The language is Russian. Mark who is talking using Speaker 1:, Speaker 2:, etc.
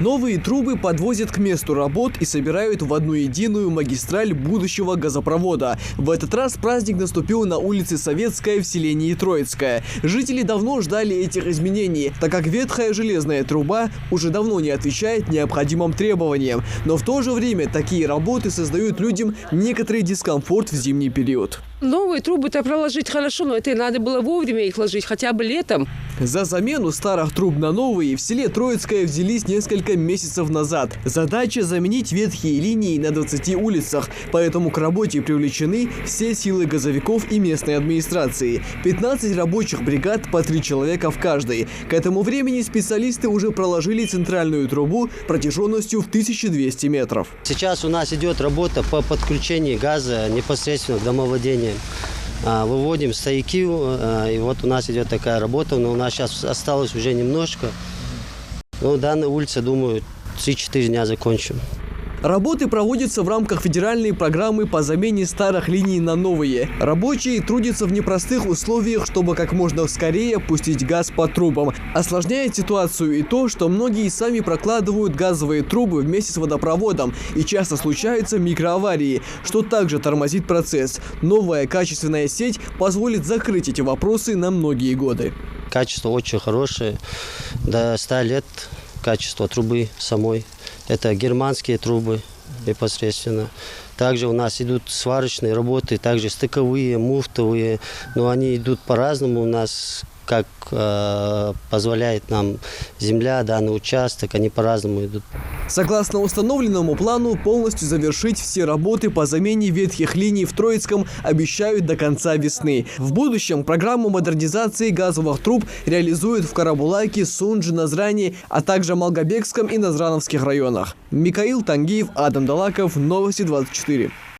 Speaker 1: Новые трубы подвозят к месту работ и собирают в одну единую магистраль будущего газопровода. В этот раз праздник наступил на улице Советская в селении Троицкое. Жители давно ждали этих изменений, так как ветхая железная труба уже давно не отвечает необходимым требованиям. Но в то же время такие работы создают людям некоторый дискомфорт в зимний период.
Speaker 2: Новые трубы-то проложить хорошо, но это надо было вовремя их ложить, хотя бы летом.
Speaker 1: За замену старых труб на новые в селе Троицкое взялись несколько месяцев назад. Задача – заменить ветхие линии на 20 улицах, поэтому к работе привлечены все силы газовиков и местной администрации. 15 рабочих бригад по 3 человека в каждой. К этому времени специалисты уже проложили центральную трубу протяженностью в 1200 метров.
Speaker 3: Сейчас у нас идет работа по подключению газа непосредственно к домовладению. Выводим стояки, и вот у нас идет такая работа, но у нас сейчас осталось уже немножко. Но данная улица, думаю, 3-4 дня закончим.
Speaker 1: Работы проводятся в рамках федеральной программы по замене старых линий на новые. Рабочие трудятся в непростых условиях, чтобы как можно скорее пустить газ по трубам. Осложняет ситуацию и то, что многие сами прокладывают газовые трубы вместе с водопроводом, и часто случаются микроаварии, что также тормозит процесс. Новая качественная сеть позволит закрыть эти вопросы на многие годы.
Speaker 3: Качество очень хорошее, до 100 лет качество трубы самой. Это германские трубы непосредственно. Также у нас идут сварочные работы, также стыковые, муфтовые, но они идут по-разному у нас, как позволяет нам земля, данный участок, они по-разному идут.
Speaker 1: Согласно установленному плану, полностью завершить все работы по замене ветхих линий в Троицком обещают до конца весны. В будущем программу модернизации газовых труб реализуют в Карабулаке, Сунже, Назране, а также Малгобекском и Назрановских районах. Микаил Тангиев, Адам Далаков, Новости 24.